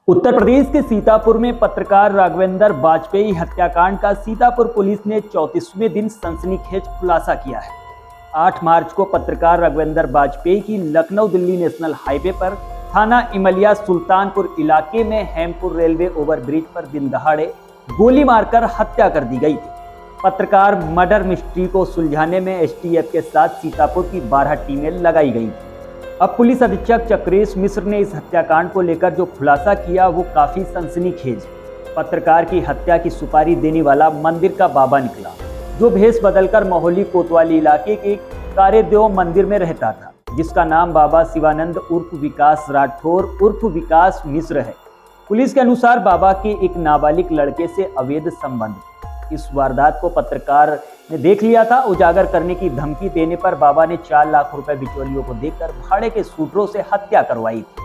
उत्तर प्रदेश के सीतापुर में पत्रकार राघवेंद्र वाजपेयी हत्याकांड का सीतापुर पुलिस ने 34वें दिन सनसनीखेज खुलासा किया है। 8 मार्च को पत्रकार राघवेंद्र वाजपेयी की लखनऊ दिल्ली नेशनल हाईवे पर थाना इमलिया सुल्तानपुर इलाके में हेमपुर रेलवे ओवरब्रिज पर दिन दहाड़े गोली मारकर हत्या कर दी गई थी। पत्रकार मर्डर मिस्ट्री को सुलझाने में एसटीएफ के साथ सीतापुर की 12 टीमें लगाई गई थी। अब पुलिस अधीक्षक चक्रेश मिश्र ने इस हत्याकांड को लेकर जो खुलासा किया वो काफी सनसनीखेज है। पत्रकार की हत्या की सुपारी देने वाला मंदिर का बाबा निकला, जो भेष बदलकर मोहली कोतवाली इलाके के कार्यदेव मंदिर में रहता था, जिसका नाम बाबा शिवानंद उर्फ विकास राठौर उर्फ विकास मिश्र है। पुलिस के अनुसार बाबा के एक नाबालिग लड़के से अवैध संबंध। इस वारदात को पत्रकार ने देख लिया था। उजागर करने की धमकी देने पर बाबा ने 4 लाख रुपए बिचौलियों को देकर भाड़े के सूत्रों से हत्या करवाई थी।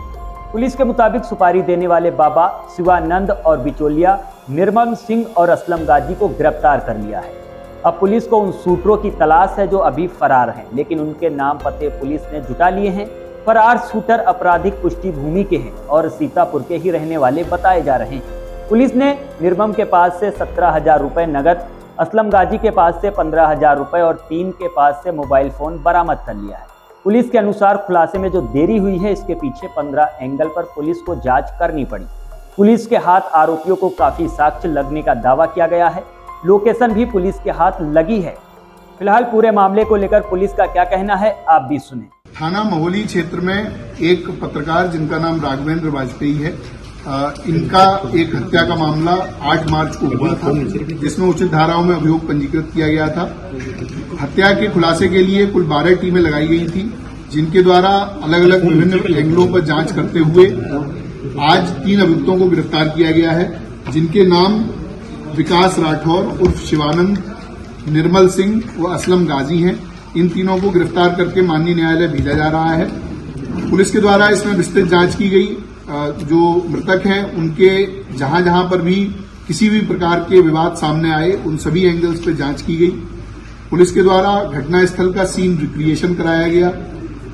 पुलिस के मुताबिक सुपारी देने वाले बाबा शिवानंद और बिचौलिया निर्मल सिंह और असलम गाजी को गिरफ्तार कर लिया है। अब पुलिस को उन सूत्रों की तलाश है जो अभी फरार हैं, लेकिन उनके नाम पते पुलिस ने जुटा लिए हैं। फरार शूटर आपराधिक पृष्ठभूमि के हैं और सीतापुर के ही रहने वाले बताए जा रहे हैं। पुलिस ने निर्मम के पास से 17,000 रुपए नगद, असलम गाजी के पास से 15,000 रुपए और 3 के पास से मोबाइल फोन बरामद कर लिया है। पुलिस के अनुसार खुलासे में जो देरी हुई है, इसके पीछे 15 एंगल पर पुलिस को जांच करनी पड़ी। पुलिस के हाथ आरोपियों को काफी साक्ष्य लगने का दावा किया गया है। लोकेशन भी पुलिस के हाथ लगी है। फिलहाल पूरे मामले को लेकर पुलिस का क्या कहना है, आप भी सुने। थाना मोहली क्षेत्र में एक पत्रकार जिनका नाम राघवेंद्र वाजपेयी है, इनका एक हत्या का मामला 8 मार्च को हुआ था, जिसमें उचित धाराओं में अभियोग पंजीकृत किया गया था। हत्या के खुलासे के लिए कुल 12 टीमें लगाई गई थी, जिनके द्वारा अलग अलग विभिन्न एंगलों पर जांच करते हुए आज 3 अभियुक्तों को गिरफ्तार किया गया है, जिनके नाम विकास राठौर उर्फ शिवानंद, निर्मल सिंह व असलम गाजी हैं। इन तीनों को गिरफ्तार करके माननीय न्यायालय भेजा जा रहा है। पुलिस के द्वारा इसमें विस्तृत जांच की गई। जो मृतक हैं उनके जहां जहां पर भी किसी भी प्रकार के विवाद सामने आए, उन सभी एंगल्स पर जांच की गई। पुलिस के द्वारा घटनास्थल का सीन रिक्रिएशन कराया गया।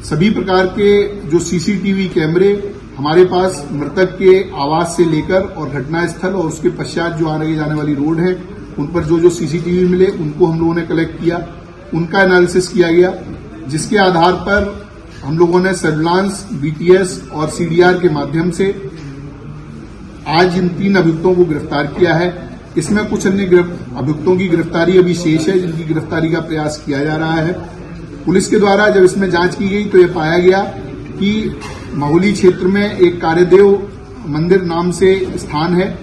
सभी प्रकार के जो सीसीटीवी कैमरे हमारे पास मृतक के आवास से लेकर और घटनास्थल और उसके पश्चात जो आने जाने वाली रोड है, उन पर जो सीसीटीवी मिले उनको हम लोगों ने कलेक्ट किया, उनका एनालिसिस किया गया, जिसके आधार पर हम लोगों ने सर्विलांस, बीटीएस और सीडीआर के माध्यम से आज इन 3 अभियुक्तों को गिरफ्तार किया है। इसमें कुछ अन्य अभियुक्तों की गिरफ्तारी अभी शेष है, जिनकी गिरफ्तारी का प्रयास किया जा रहा है। पुलिस के द्वारा जब इसमें जांच की गई तो यह पाया गया कि मोहली क्षेत्र में एक कार्यदेव मंदिर नाम से स्थान है,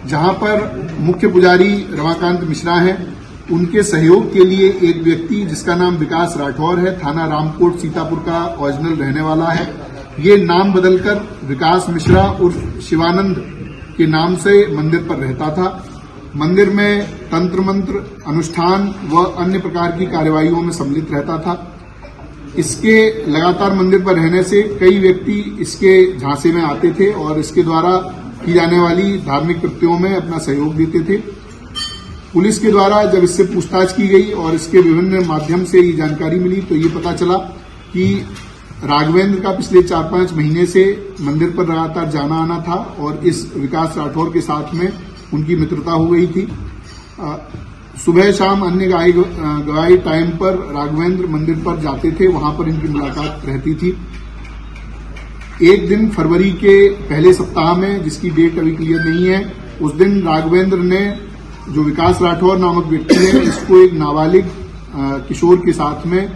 जहां पर मुख्य पुजारी रमाकांत मिश्रा हैं। उनके सहयोग के लिए एक व्यक्ति जिसका नाम विकास राठौर है, थाना रामकोट सीतापुर का ओरिजिनल रहने वाला है, ये नाम बदलकर विकास मिश्रा उर्फ शिवानंद के नाम से मंदिर पर रहता था। मंदिर में तंत्र मंत्र, अनुष्ठान व अन्य प्रकार की कार्यवाहियों में सम्मिलित रहता था। इसके लगातार मंदिर पर रहने से कई व्यक्ति इसके झांसे में आते थे और इसके द्वारा की जाने वाली धार्मिक कृत्यों में अपना सहयोग देते थे। पुलिस के द्वारा जब इससे पूछताछ की गई और इसके विभिन्न माध्यम से ये जानकारी मिली तो ये पता चला कि राघवेंद्र का पिछले 4-5 महीने से मंदिर पर लगातार जाना आना था और इस विकास राठौर के साथ में उनकी मित्रता हो गई थी। सुबह शाम अन्य गवाही टाइम पर राघवेंद्र मंदिर पर जाते थे, वहां पर इनकी मुलाकात रहती थी। एक दिन फरवरी के पहले सप्ताह में, जिसकी डेट अभी क्लियर नहीं है, उस दिन राघवेंद्र ने, जो विकास राठौर नामक व्यक्ति है, इसको एक नाबालिग किशोर के साथ में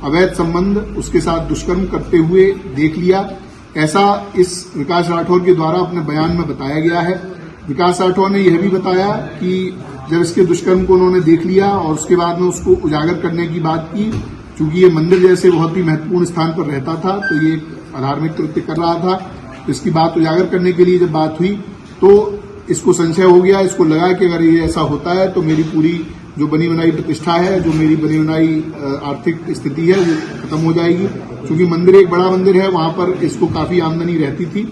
अवैध संबंध, उसके साथ दुष्कर्म करते हुए देख लिया। ऐसा इस विकास राठौर के द्वारा अपने बयान में बताया गया है। विकास राठौर ने यह भी बताया कि जब इसके दुष्कर्म को उन्होंने देख लिया और उसके बाद में उसको उजागर करने की बात की, चूंकि ये मंदिर जैसे बहुत ही महत्वपूर्ण स्थान पर रहता था तो ये अधार्मिक कृत्य कर रहा था। तो इसकी बात उजागर करने के लिए जब बात हुई तो इसको संशय हो गया। इसको लगा कि अगर ये ऐसा होता है तो मेरी पूरी जो बनी बनाई प्रतिष्ठा है, जो मेरी बनी बनाई आर्थिक स्थिति है, वो खत्म हो जाएगी। क्योंकि मंदिर एक बड़ा मंदिर है, वहां पर इसको काफी आमदनी रहती थी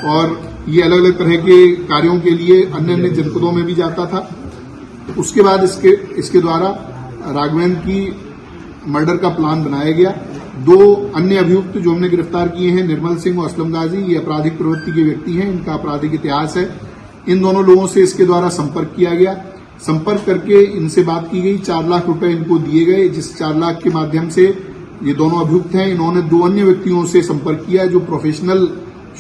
और ये अलग अलग तरह के कार्यों के लिए अन्य अन्य जनपदों में भी जाता था। उसके बाद इसके द्वारा राघवेंद्र की मर्डर का प्लान बनाया गया। दो अन्य अभियुक्त जो हमने गिरफ्तार किए हैं, निर्मल सिंह और असलम गाजी, ये आपराधिक प्रवृत्ति के व्यक्ति हैं, इनका आपराधिक इतिहास है। इन दोनों लोगों से इसके द्वारा संपर्क किया गया। संपर्क करके इनसे बात की गई, 4 लाख रुपए इनको दिए गए, जिस 4 लाख के माध्यम से ये दोनों अभियुक्त हैं, इन्होंने 2 अन्य व्यक्तियों से संपर्क किया जो प्रोफेशनल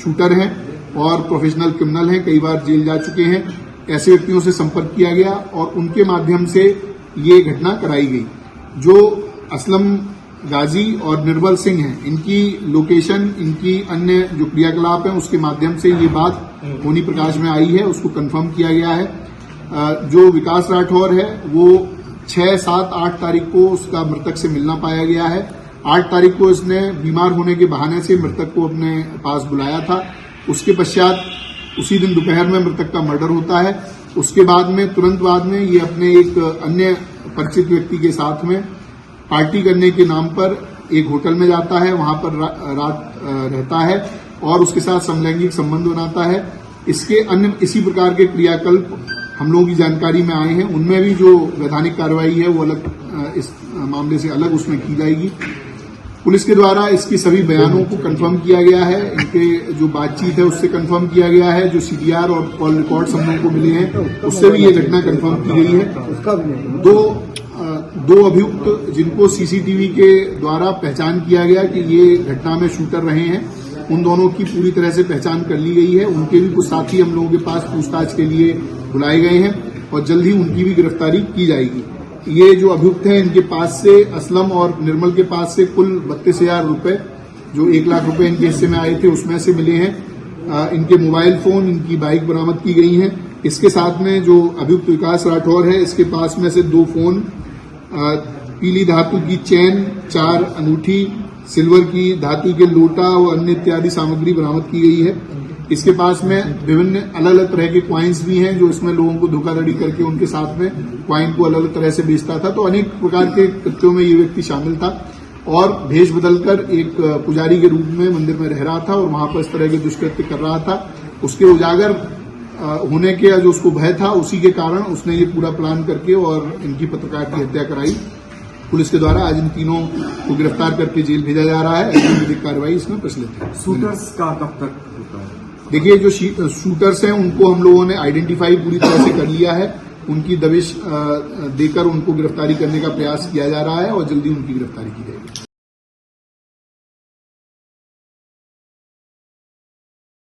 शूटर हैं और प्रोफेशनल क्रिमिनल हैं, कई बार जेल जा चुके हैं। ऐसे व्यक्तियों से संपर्क किया गया और उनके माध्यम से ये घटना कराई गई। जो असलम गाजी और निर्मल सिंह हैं, इनकी लोकेशन, इनकी अन्य जो क्रियाकलाप हैं, उसके माध्यम से ये बात होनी प्रकाश में आई है, उसको कंफर्म किया गया है। जो विकास राठौर है वो 6, 7, 8 तारीख को उसका मृतक से मिलना पाया गया है। 8 तारीख को इसने बीमार होने के बहाने से मृतक को अपने पास बुलाया था। उसके पश्चात उसी दिन दोपहर में मृतक का मर्डर होता है। उसके बाद में तुरंत बाद में ये अपने एक अन्य परिचित व्यक्ति के साथ में पार्टी करने के नाम पर एक होटल में जाता है, वहां पर रात रहता है और उसके साथ समलैंगिक संबंध बनाता है। इसके अन्य इसी प्रकार के क्रियाकल्प हम लोगों की जानकारी में आए हैं। उनमें भी जो वैधानिक कार्रवाई है वो अलग, इस मामले से अलग उसमें की जाएगी। पुलिस के द्वारा इसकी सभी बयानों को कंफर्म किया गया है, इनके जो बातचीत है उससे कंफर्म किया गया है, जो सीडीआर और कॉल रिकॉर्ड्स हम लोगों को मिले हैं उससे भी ये घटना कंफर्म की गई है। दो अभियुक्त जिनको सीसीटीवी के द्वारा पहचान किया गया कि ये घटना में शूटर रहे हैं, उन दोनों की पूरी तरह से पहचान कर ली गई है। उनके भी कुछ साथी हम लोगों के पास पूछताछ के लिए बुलाए गए हैं और जल्द ही उनकी भी गिरफ्तारी की जाएगी। ये जो अभियुक्त हैं, इनके पास से असलम और निर्मल के पास से कुल 32,000 रुपए, जो 1 लाख रुपए इनके हिस्से में आए थे, उसमें से मिले हैं। इनके मोबाइल फोन, इनकी बाइक बरामद की गई हैं। इसके साथ में जो अभियुक्त विकास राठौर है, इसके पास में से 2 फोन, पीली धातु की चेन, 4 अंगूठी, सिल्वर की धातु के लोटा और अन्य इत्यादि सामग्री बरामद की गई है। इसके पास में विभिन्न अलग अलग तरह के क्वाइंस भी हैं, जो इसमें लोगों को धोखाधड़ी करके उनके साथ में क्वाइन को अलग अलग तरह से बेचता था। तो अनेक प्रकार के कृत्यों में ये व्यक्ति शामिल था और भेष बदलकर एक पुजारी के रूप में मंदिर में रह रहा था और वहां पर इस तरह के दुष्कृत्य कर रहा था। उसके उजागर होने के जो उसको भय था, उसी के कारण उसने ये पूरा प्लान करके और इनकी पत्रकार की हत्या कराई। पुलिस के द्वारा आज इन तीनों को गिरफ्तार करके जेल भेजा जा रहा है। ऐसी विधिक कार्रवाई इसमें प्रचलित है। शूटर्स का कब तक होता है? देखिए, जो शूटर्स हैं उनको हम लोगों ने आइडेंटिफाई पूरी तरह से कर लिया है। उनकी दबिश देकर उनको गिरफ्तारी करने का प्रयास किया जा रहा है और जल्दी उनकी गिरफ्तारी की जाएगी।